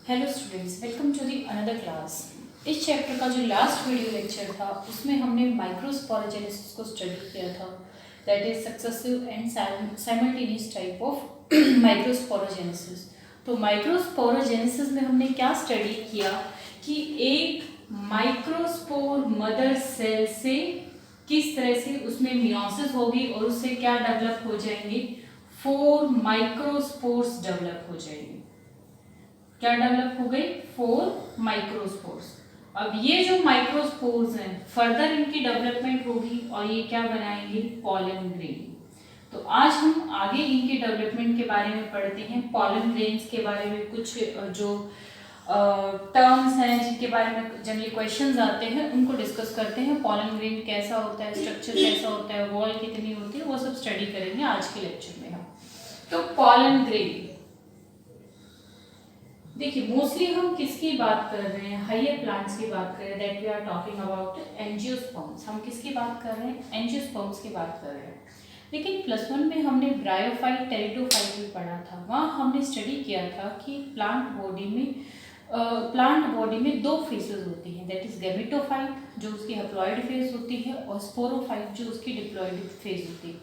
Hello students, welcome to the another class. इस chapter का जो लास्ट वीडियो लेक्चर था उसमें हमने माइक्रोस्पोरोजेनेसिस को स्टडी किया था, that is successive and simultaneous type of microsporogenesis. तो माइक्रोस्पोरोजेनेसिस में हमने क्या स्टडी किया कि एक माइक्रोस्पोर मदर सेल से किस तरह से उसमें मियोसिस होगी और उससे क्या डेवलप हो जाएंगे, 4 माइक्रोस्पोर्स डेवलप हो जाएंगे। क्या डेवलप हो गई, 4 माइक्रोस्पोर्स। अब ये जो माइक्रोस्पोर्स हैं फर्दर इनकी डेवलपमेंट होगी और ये क्या बनाएंगे, पॉलन ग्रेन। तो आज हम आगे इनके डेवलपमेंट के बारे में पढ़ते हैं, पॉलन ग्रेन्स के बारे में कुछ जो टर्म्स हैं जिनके बारे में जनरली क्वेश्चंस आते हैं उनको डिस्कस करते हैं। पॉलन ग्रेन कैसा होता है, स्ट्रक्चर कैसा होता है, वॉल कितनी होती है, वो सब स्टडी करेंगे आज के लेक्चर में हम। तो पॉलन ग्रेन देखिए, मोस्टली हम किसकी बात कर रहे हैं, हायर प्लांट्स की बात कर रहे हैं, that we are talking about angiosperms. हम किसकी बात कर रहे हैं, एंजियोस्पर्म्स की बात कर रहे हैं। लेकिन +1 में हमने ब्रायोफाइट टेरिडोफाइट भी पढ़ा था। वहाँ हमने स्टडी किया था कि प्लांट बॉडी में 2 फेजेस होती हैं, दैट इज गैमेटोफाइट जो उसकी हैप्लॉइड फेज होती है और स्पोरोफाइट जो उसकी डिप्लॉइड फेज होती है।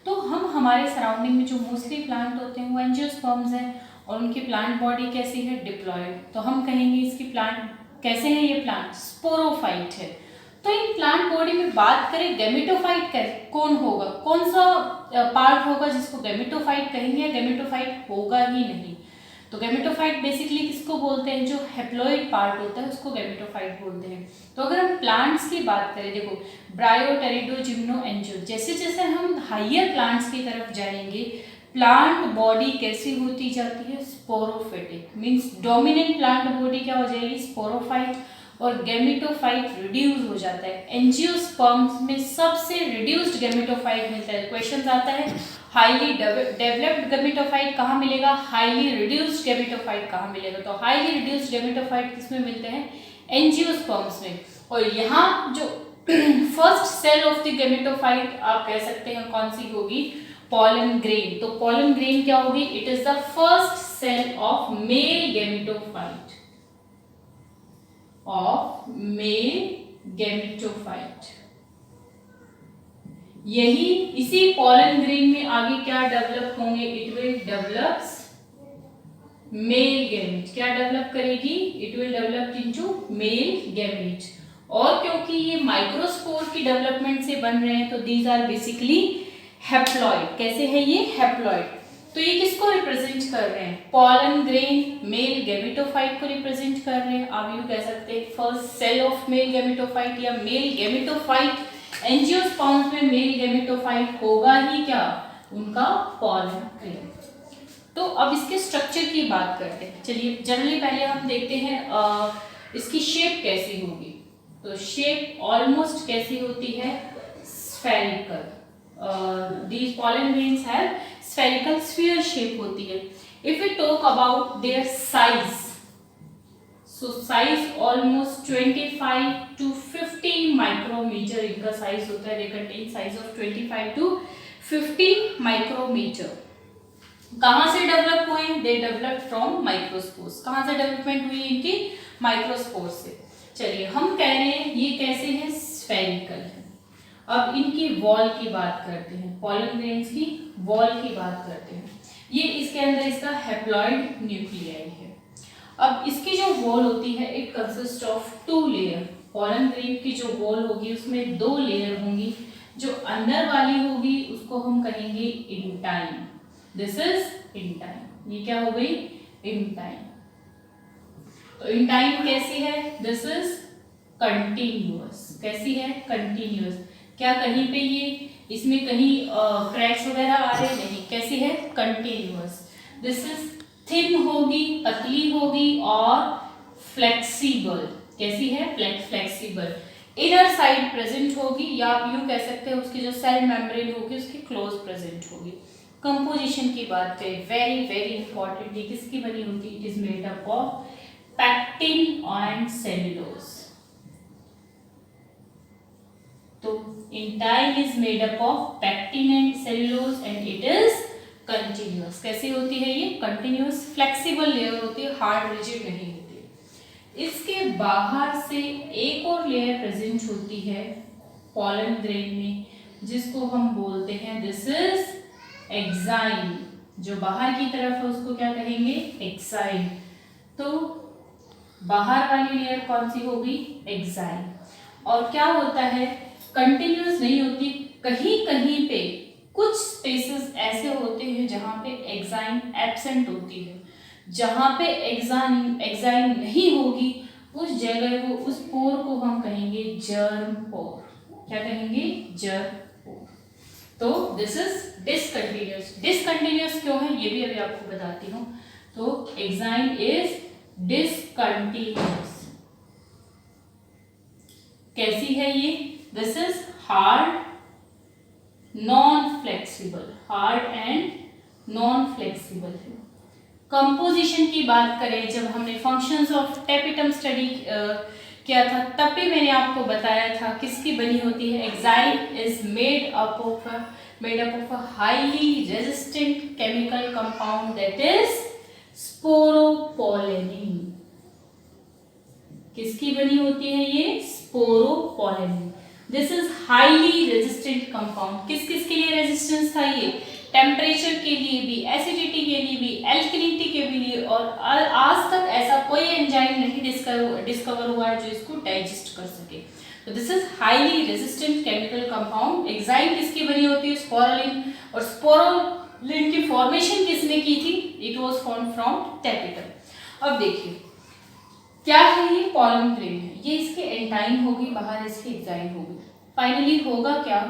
तो हम हमारे सराउंडिंग में जो मोस्टली प्लांट होते हैं वो एंजियोस्पर्म्स हैं और उनकी प्लांट बॉडी कैसी है, डिप्लॉयड। तो हम कहेंगे इसकी प्लांट कैसे है, ये प्लांट स्पोरोफाइट है। तो इन प्लांट बॉडी में बात करें गैमेटोफाइट कौन होगा, कौन सा पार्ट होगा जिसको गैमेटोफाइट कहेंगे या गैमेटोफाइट होगा ही नहीं। तो गैमेटोफाइट बेसिकली किसको बोलते हैं, जो हैप्लॉइड पार्ट होता है उसको गैमेटोफाइट बोलते हैं। तो अगर हम प्लांट्स की बात करें, देखो ब्रायो टेरिडो जिम्नो एंजियो, जैसे जैसे हम हाइयर प्लांट्स की तरफ जाएंगे प्लांट बॉडी कैसी होती जाती है, sporophytic, means dominant plant body क्या हो जाएगी, स्पोरोफाइट, और गैमेटोफाइट रिड्यूस हो जाता है। एंजियोस्पर्म्स में सबसे रिड्यूस्ड गैमेटोफाइट मिलता है। क्वेश्चन आता है हाईली डेवलप्ड गैमेटोफाइट कहाँ मिलेगा, हाईली रिड्यूस्ड गैमेटोफाइट कहाँ मिलेगा। तो हाईली रिड्यूस्ड गैमेटोफाइट किसमें मिलते हैं, एंजियोस्पर्म्स में। और यहाँ जो first cell of the gametophyte आप कह सकते हैं कौन सी होगी, pollen grain। तो pollen grain क्या होगी, it is the first cell of male gametophyte, यही इसी pollen grain में आगे क्या डेवलप होंगे, it will develops male gamete. क्या डेवलप करेगी, it will develop into male gamete. और क्योंकि ये माइक्रोस्पोर की डेवलपमेंट से बन रहे हैं तो दीज आर बेसिकली हैप्लॉइड। कैसे है ये, हैप्लॉइड। तो ये किसको रिप्रेजेंट कर रहे हैं, पॉलन ग्रेन मेल गैमेटोफाइट को रिप्रेजेंट कर रहे हैं। आप यूं कह सकते हैं first cell of male gametophyte या मेल गैमेटोफाइट। एंजियोस्पर्म्स में मेल गैमेटोफाइट होगा ही क्या, उनका पॉलन ग्रेन। तो अब इसके स्ट्रक्चर की बात करते हैं। चलिए जनरली पहले हम देखते हैं इसकी शेप कैसी होगी। तो शेप ऑलमोस्ट कैसी होती है, spherical. These pollen grains have spherical sphere shape होती है। If we talk about their size, so size almost 25 to 50 micrometer इनका size होता है। They contain size of 25 to 50 micrometer। कहाँ से डेवलप हुए, they developed from microspores। कहाँ से डेवलपमेंट हुई इनकी, माइक्रोस्पोर से। चलिए हम कह रहे हैं ये कैसे है, स्फेरिकल है। अब इनकी वॉल की बात करते हैं, पॉलन ग्रेन्स की वॉल की बात करते हैं। ये इसके अंदर इसका हैप्लॉइड न्यूक्लियाई है। अब इसकी जो वॉल होती है it consist of 2 layer. Pollen grain की जो वॉल होगी उसमें 2 लेयर होंगी। जो अंदर वाली होगी उसको हम कहेंगे इंटाइन, दिस इज इंटाइन। ये क्या हो गई, इंटाइन। तो इंटाइन कैसी है, दिस इज कंटिन्यूअस। कैसी है, कंटिन्यूअस। क्या कहीं पे ये इसमें कहीं क्रैक्स वगैरह आ रहे, नहीं। कैसी है, कंटिन्यूअस। दिस इज थिन होगी, पतली होगी और फ्लेक्सिबल। कैसी है, फ्लेक्सिबल। इनर साइड प्रेजेंट होगी या आप यूं कह सकते हैं उसकी जो सेल मेम्ब्रेन होगी उसकी क्लोज प्रेजेंट होगी। कंपोजिशन की बात करें, वेरी वेरी इंपॉर्टेंट, ये किसकी बनी होती है, it is made up of pectin and cellulose. तो intine is made up of pectin and cellulose and it is continuous. कैसी होती है ये? कंटिन्यूअस फ्लेक्सिबल लेयर होती है, हार्ड रिजिड नहीं होती। इसके बाहर से एक और लेयर प्रेजेंट होती है पॉलन ग्रेन में, जिसको हम बोलते हैं दिस इज एक्साइन। जो बाहर की तरफ है उसको क्या कहेंगे? एक्साइन। तो बाहर वाली लेयर कौन सी होगी? एक्साइन। और क्या होता है? कंटिन्यूअस नहीं होती, कहीं कहीं पे कुछ स्पेसेस ऐसे होते हैं जहां पे एक्साइन एब्सेंट होती है। जहां पे एक्साइन नहीं होगी उस जगह को, उस पोर को हम कहेंगे जर्म पोर। क्या कहेंगे? जर्म पोर। तो दिस इज डिसकंटिन्यूअस। डिसकंटिन्यूअस क्यों है ये भी अभी आपको बताती हूँ। तो एक्साइन इज डिसकंटिन्यूअस। कैसी है ये? This is hard non flexible, hard and non flexible है। कंपोजिशन की बात करें, जब हमने फंक्शंस ऑफ टेपिटम स्टडी किया था तब भी मैंने आपको बताया था किसकी बनी होती है। Exine is made up of a highly resistant chemical compound that is sporopollenin. किसकी बनी होती है ये? Sporopollenin. This is highly resistant compound. किस किस के लिए रेजिस्टेंस था ये? टेम्परेचर के लिए भी, एसिडिटी के लिए भी, एल्कलिनिटी के लिए, और आज तक ऐसा कोई एंजाइम नहीं डिस्कवर हुआ है जो इसको डाइजेस्ट कर सके। तो this is highly resistant chemical compound. Exine किसकी बनी होती है? स्पोरोलिन। और स्पोरोलिन की फॉर्मेशन किसने की थी? It was form from tapetum. अब देखिए क्या है ये? पॉलन ग्रेन है, ये इसके एंटाइन होगी, बाहर इसकी एक्साइन होगी। फाइनली होगा क्या?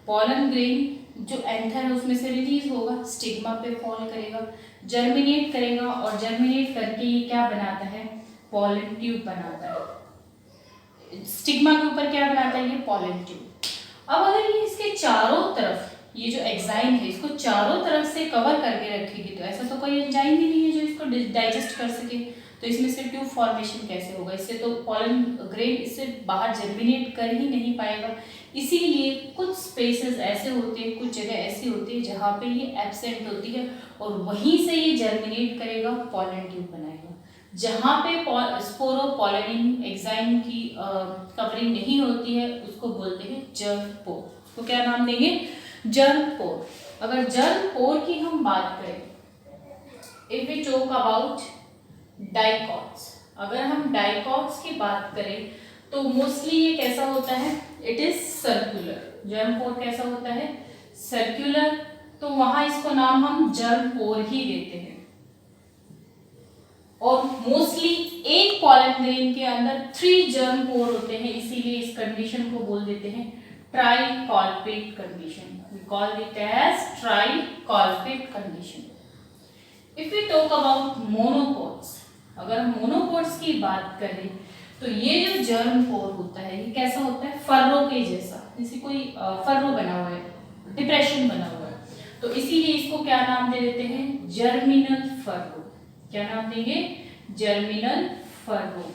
पॉलन ग्रेन जो एंथर है उसमें से रिलीज होगा, स्टिग्मा पे फॉल करेगा, जर्मिनेट करेगा, और जर्मिनेट करके ये क्या बनाता है? पॉलन ट्यूब बनाता है। स्टिग्मा के ऊपर क्या बनाता है? ये पॉलन ट्यूब। अब अगर ये इसके चारों तरफ, ये जो एक्साइन है इसको चारों तरफ से कवर करके रखेगी, तो ऐसा तो कोई एंजाइम भी नहीं है जो इसको डाइजेस्ट कर सके। तो इसमें से ट्यूब फॉर्मेशन कैसे होगा? इससे तो पॉलन ग्रेन इससे बाहर जर्मिनेट कर ही नहीं पाएगा। इसीलिए कुछ स्पेसेस ऐसे होते हैं, कुछ जगह ऐसी होती है जहाँ पे ये एब्सेंट होती है, और वहीं से ये जर्मिनेट करेगा, पॉलन ट्यूब बनाएगा। जहाँ पे स्पोरोपोलेनिन एक्साइन की कवरिंग नहीं होती है उसको बोलते हैं जर्म पोर। उसको क्या नाम देंगे? Germ pore. अगर जर्म पोर की हम बात करें, if we talk about dicots, अगर हम डाइकॉट्स की बात करें तो मोस्टली ये कैसा होता है? It is circular. जर्म पोर कैसा होता है? सर्कुलर। तो वहां इसको नाम हम जर्म पोर ही देते हैं। और मोस्टली एक पॉलन ग्रेन के अंदर 3 जर्म पोर होते हैं, इसीलिए इस कंडीशन को बोल देते हैं tricolpate condition. We call it as tricolpate condition. If we talk about monocots, अगर हम मोनोकोट्स की बात करें तो ये जो जर्म पोर होता है ये कैसा होता है? फर्रो के जैसा, जैसे कोई फर्रो बना हुआ है, डिप्रेशन बना हुआ है, तो इसीलिए इसको क्या नाम दे देते हैं? Germinal furrow. क्या नाम देंगे? Germinal furrow.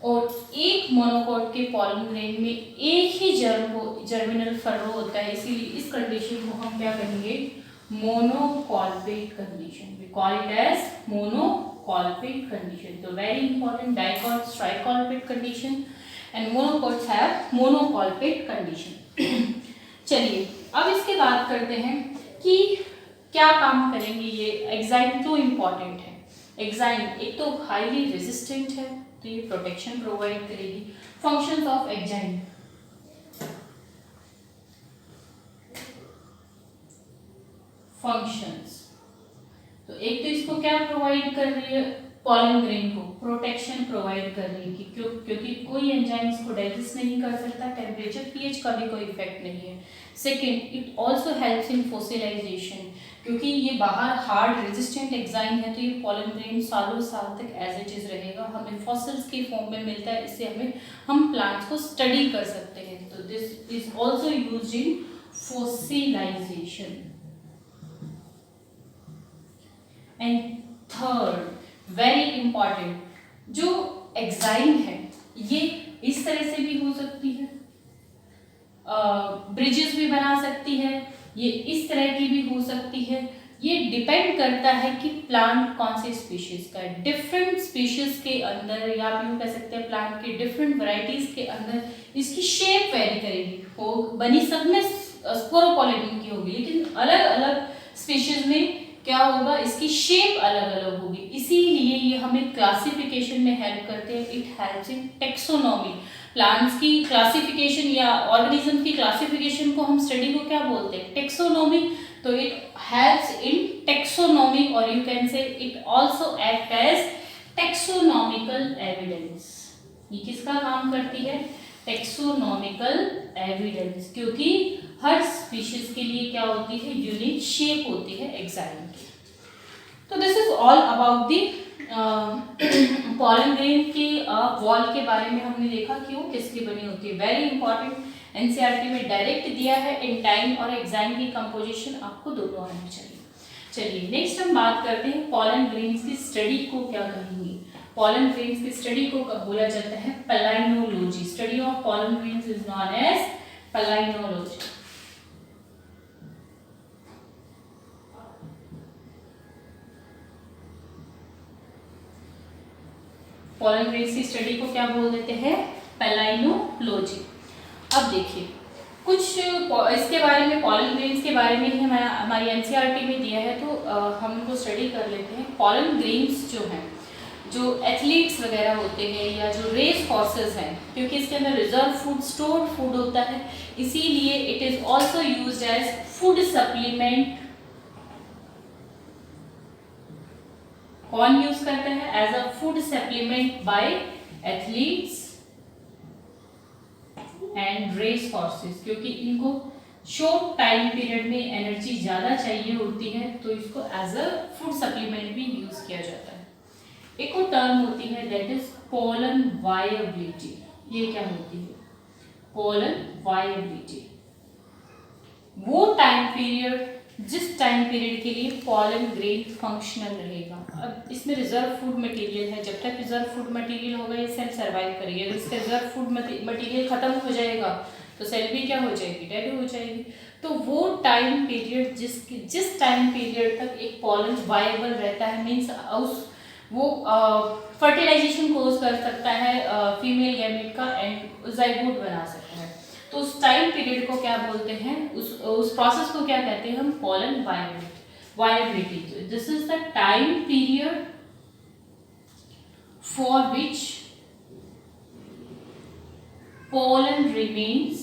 और एक मोनोकोट के पॉलन ग्रेन में एक ही जर्मिनल फर्रो होता है, इसीलिए इस कंडीशन को हम क्या कहेंगे? Monocolpate condition. We call it as monocolpate condition. तो very important, dicots tricolpate condition and monocots have monocolpate condition. चलिए अब इसके बात करते हैं कि क्या काम करेंगे ये एक्साइन। क्यों इंपॉर्टेंट है? एक्साइन एक तो हाईली रेजिस्टेंट है, तो ये प्रोटेक्शन प्रोवाइड करेगी। फंक्शंस ऑफ एक्साइन, फंक्शंस, तो एक तो इसको क्या प्रोवाइड कर रही है? पॉलन ग्रेन को प्रोटेक्शन प्रोवाइड कर रही है, क्योंकि कोई एंजाइम इसको डाइजेस्ट नहीं कर सकता, टेम्परेचर पीएच का भी कोई इफेक्ट नहीं है। Second, it also helps in fossilization, क्योंकि ये बाहर हार्ड रेजिस्टेंट एक्साइन है तो ये पॉलन ग्रेन सालों साल तक एज इट इज रहेगा, हमें फॉसिल्स के फॉर्म में मिलता है, इससे हम प्लांट्स को स्टडी कर सकते हैं। तो this is also used in fossilization. And third very important, जो एक्साइन है ये इस तरह से भी हो सकती है, ब्रिजेस भी बना सकती है, ये इस तरह की भी हो सकती है, ये डिपेंड करता है कि प्लांट कौन से स्पीशीज का है। डिफरेंट स्पीशीज के अंदर, या आप यूँ कह सकते हैं प्लांट के डिफरेंट वैरायटीज के अंदर इसकी शेप वेरी करेगी। हो बनी सब में स्पोरोपोलिन की होगी, लेकिन अलग अलग स्पीशीज में क्या होगा, इसकी शेप अलग अलग होगी। इसीलिए ये हमें क्लासिफिकेशन में हेल्प करते हैं। It helps in taxonomy. Plants की क्लासिफिकेशन या ऑर्गेनिज्म की क्लासिफिकेशन को हम स्टडी को क्या बोलते हैं, टेक्सोनॉमी। तो इट हेल्प्स इन टेक्सोनॉमी, और you can say it also act as taxonomical evidence. ये किसका काम करती है, टेक्सोनॉमिकल एविडेंस, क्योंकि हर स्पीशीज के लिए क्या होती है, यूनिक शेप होती है एग्जाइम की। तो this is all about the pollen grain की वॉल के बारे में हमने देखा कि वो किसकी बनी होती है। वेरी इंपॉर्टेंट, एनसीईआरटी में डायरेक्ट दिया है। इन टाइम और एग्जाम की कंपोजिशन आपको दोनों आनी चाहिए। चलिए नेक्स्ट हम बात करते हैं पॉलन ग्रेन्स की स्टडी को क्या कहेंगे। पॉलन ग्रेन्स की स्टडी को बोला जाता है palynology. Study of pollen grains is known as palynology. Pollen grains की स्टडी को क्या बोल देते हैं, पैलिनोलॉजी। अब देखिए कुछ इसके बारे में, पॉलन ग्रेन्स के बारे में ही हमारी एनसीईआरटी में दिया है, तो हम उनको स्टडी कर लेते हैं। पॉलन ग्रेन्स जो हैं, जो एथलीट्स वगैरह होते हैं या जो रेस हॉर्सेस हैं, क्योंकि इसके अंदर रिजर्व फूड, स्टोर्ड फूड होता है, इसीलिए it is also used as food supplement. कौन यूज करता है, as a food supplement by athletes and race horses, क्योंकि इनको शॉर्ट टाइम पीरियड में एनर्जी ज़्यादा चाहिए होती है, तो इसको एज अ फूड सप्लीमेंट भी यूज किया जाता है। एक और टर्म होती है दैट इज पोलन वायबिलिटी। ये क्या होती है, पोलन वायबिलिटी, वो टाइम पीरियड जिस टाइम पीरियड के लिए पॉलन ग्रेन फंक्शनल रहेगा। अब इसमें रिजर्व फूड मटेरियल है, जब तक रिजर्व फूड मटेरियल होगा ये सेल सर्वाइव करेगी। अगर इसका रिजर्व फूड मटेरियल खत्म हो जाएगा तो सेल भी क्या हो जाएगी, डेड हो जाएगी। तो वो टाइम पीरियड जिस टाइम पीरियड तक एक पॉलन वायबल रहता है, मीन्स उस वो फर्टिलाइजेशन कोर्स कर सकता है फीमेल गैमेट का एंड जाइगोट बना सकता है, तो उस टाइम पीरियड को क्या बोलते हैं, उस प्रोसेस को क्या कहते हैं हम, pollen viability. This is the time period for which pollen remains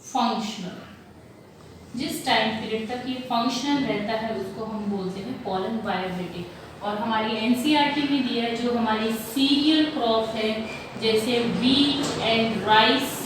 functional। जिस टाइम पीरियड तक ये फंक्शनल रहता है उसको हम बोलते हैं pollen viability। और हमारी एनसीईआरटी में दिया है जो हमारी सीरियल क्रॉप है, जैसे व्हीट एंड राइस,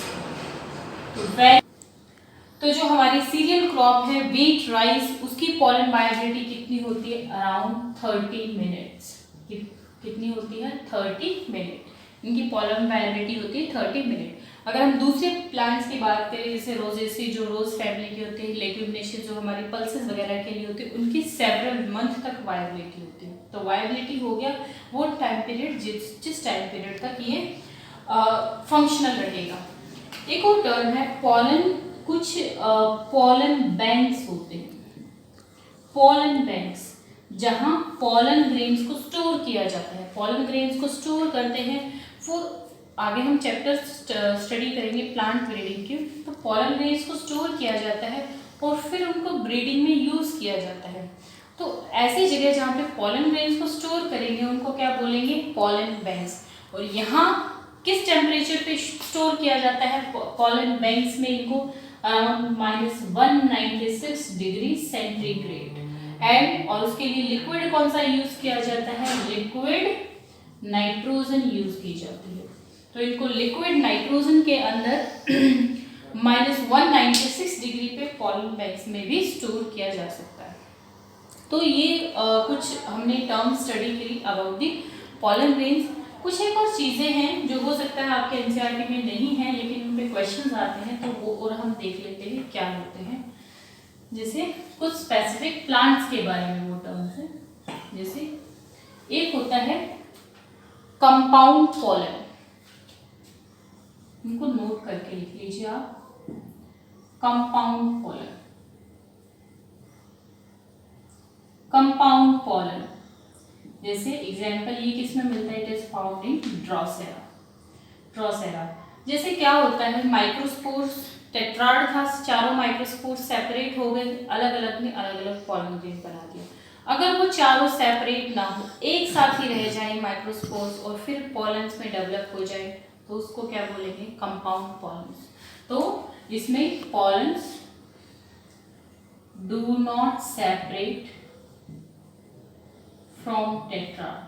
तो जो हमारी सीरियल क्रॉप है व्हीट राइस, उसकी pollen viability कितनी होती है, अराउंड 30 मिनट्स। कितनी होती है, 30 मिनट इनकी pollen viability होती है 30 मिनट। अगर हम दूसरे प्लांट्स की बात करें, जैसे रोजेसी जो रोज फैमिली की होती है, लेग्यूमिनेशियस जो हमारी पल्सेस वगैरह के लिए होती है, उनकी सेवरल मंथ तक वायबिलिटी होती है। तो वायबिलिटी हो गया वो टाइम पीरियड जिस टाइम पीरियड तक ये फंक्शनल रहेगा। एक और टर्म है पॉलन, कुछ पॉलन बैंक्स होते हैं, पॉलन बैंक्स, जहां पॉलन ग्रेन्स को स्टोर किया जाता है। पॉलन ग्रेन्स को स्टोर करते हैं फॉर, आगे हम चैप्टर स्टडी करेंगे प्लांट ब्रीडिंग की, तो पॉलन ग्रेन्स को स्टोर किया जाता है और फिर उनको ब्रीडिंग में यूज किया जाता है। तो ऐसी जगह जहाँ पे पॉलन ग्रेन्स को स्टोर करेंगे उनको क्या बोलेंगे, पॉलन बैंक्स। और यहाँ किस टेम्परेचर पे स्टोर किया जाता है पॉलन बैंक्स में, इनको अराउंड -196 डिग्री सेंटीग्रेड एंड, और उसके लिए लिक्विड कौन सा यूज किया जाता है, लिक्विड नाइट्रोजन यूज की जाती है। तो इनको लिक्विड नाइट्रोजन के अंदर -196 डिग्री पे पॉलन बैंक्स में भी स्टोर किया जा सकता है। तो ये कुछ हमने टर्म स्टडी करी अबाउट दी पॉलन ग्रेन्स। कुछ एक और चीज़ें हैं जो हो सकता है आपके एनसीईआरटी में नहीं है लेकिन उन पे क्वेश्चंस आते हैं, तो वो और हम देख लेते हैं क्या होते हैं। जैसे कुछ स्पेसिफिक प्लांट्स के बारे में वो टर्म्स है, जैसे एक होता है कंपाउंड पॉलन, इनको नोट करके लिख लीजिए आप, कंपाउंड पॉलन। Compound pollen. जैसे एग्जांपल ये किस में मिलता है, it is found in Drosera. जैसे क्या होता है, माइक्रोस्पोर्स टेट्राड था, चारों माइक्रोस्पोर्स सेपरेट हो गए, अलग अलग ने अलग अलग पॉलन ग्रेन बना दिया। अगर वो चारों सेपरेट ना हो, एक साथ ही रह जाए माइक्रोस्पोर्स और फिर पॉलन्स में डेवलप हो जाए, तो उसको क्या बोलेंगे, कंपाउंड पॉलन्स। तो इसमें pollens do not separate from tetrad,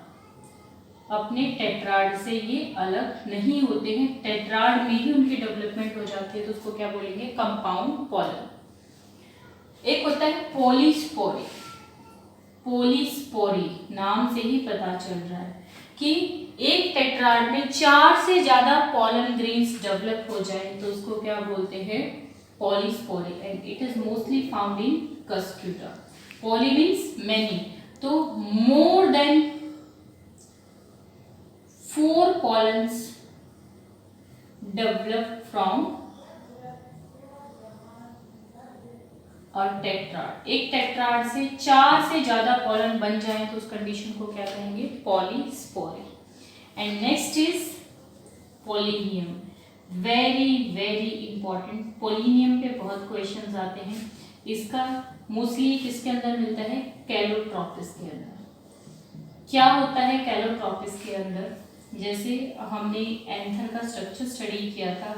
अपने टेट्राड से ये अलग नहीं होते हैं, टेट्राड में ही उनकी डेवलपमेंट हो जाती है, तो उसको क्या बोलेंगे, कंपाउंड पॉलन। एक होता है पॉलीस्पोरी। पॉलीस्पोरी नाम से ही पता चल रहा है कि एक टेट्राड में 4 से ज्यादा पॉलन ग्रेन्स डेवलप हो जाए, तो उसको क्या बोलते हैं, polyspory, and it is mostly found in Cuscuta. Poly means many, तो more than 4 pollens develop from a tetrad। एक टेट्राड से 4 से ज्यादा पॉलन बन जाए तो उस कंडीशन को क्या कहेंगे, polyspory. And next is pollinium, very very important. Pollinium पे बहुत क्वेश्चंस आते हैं। इसका मोस्टली किसके अंदर मिलता है, कैलोट्रोपिस के अंदर। क्या होता है कैलोट्रोपिस के अंदर, जैसे हमने एंथर का स्ट्रक्चर स्टडी किया था,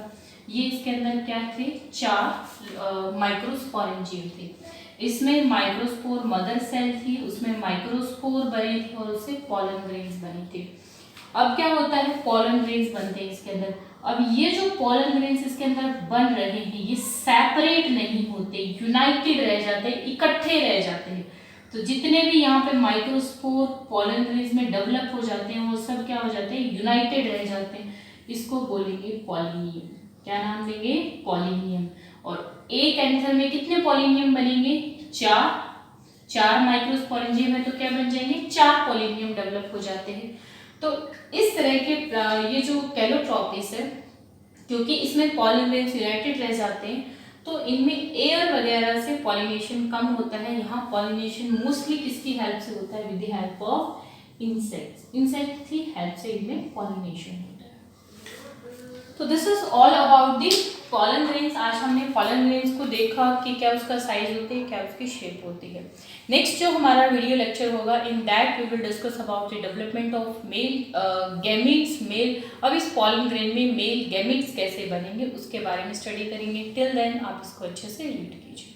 ये इसके अंदर क्या थे, 4 माइक्रोस्पोरेंजियम थे। इसमें माइक्रोस्पोर मदर सेल थी, उसमें माइक्रोस्पोर बने थे और उससे पॉलन ग्रेन्स बने थे। अब क्या होता है, पॉलन ग्रेन्स बनते हैं इसके अंदर। अब ये जो पॉलन ग्रेन्स इसके अंदर बन रहे हैं, ये सेपरेट नहीं होते, यूनाइटेड रह जाते हैं, इकट्ठे रह जाते हैं। तो जितने भी यहाँ पे माइक्रोस्पोर पॉलन ग्रेन्स में डेवलप हो जाते हैं, वो सब क्या हो जाते हैं, यूनाइटेड रह जाते हैं। इसको बोलेंगे पॉलिनियम। क्या नाम देंगे, पॉलिनियम। और एक एंथर में कितने पॉलिनियम बनेंगे, 4 माइक्रोस्पोरेंजियम है तो क्या बन जाएंगे, 4 पॉलिनियम डेवलप हो जाते हैं। तो इस तरह के ये जो कैलोट्रोपिस है, क्योंकि इसमें पॉलन ग्रेन्स यूनाइटेड रह जाते हैं, तो इनमें एयर वगैरह से पॉलिनेशन कम होता है। यहाँ पॉलिनेशन मोस्टली किसकी हेल्प से होता है, with the help of insects. Insect की हेल्प से इनमें पॉलिनेशन होता है। तो this is all about the pollen grains. आज हमने पॉलन ग्रेन्स को देखा कि क्या उसका साइज होती है, क्या उसकी शेप होती है। नेक्स्ट जो हमारा वीडियो लेक्चर होगा, in that we will discuss about the development of male gametes. Male, अब इस पॉलन ग्रेन में मेल गैमीट्स कैसे बनेंगे उसके बारे में स्टडी करेंगे। टिल देन आप इसको अच्छे से रीड कीजिए।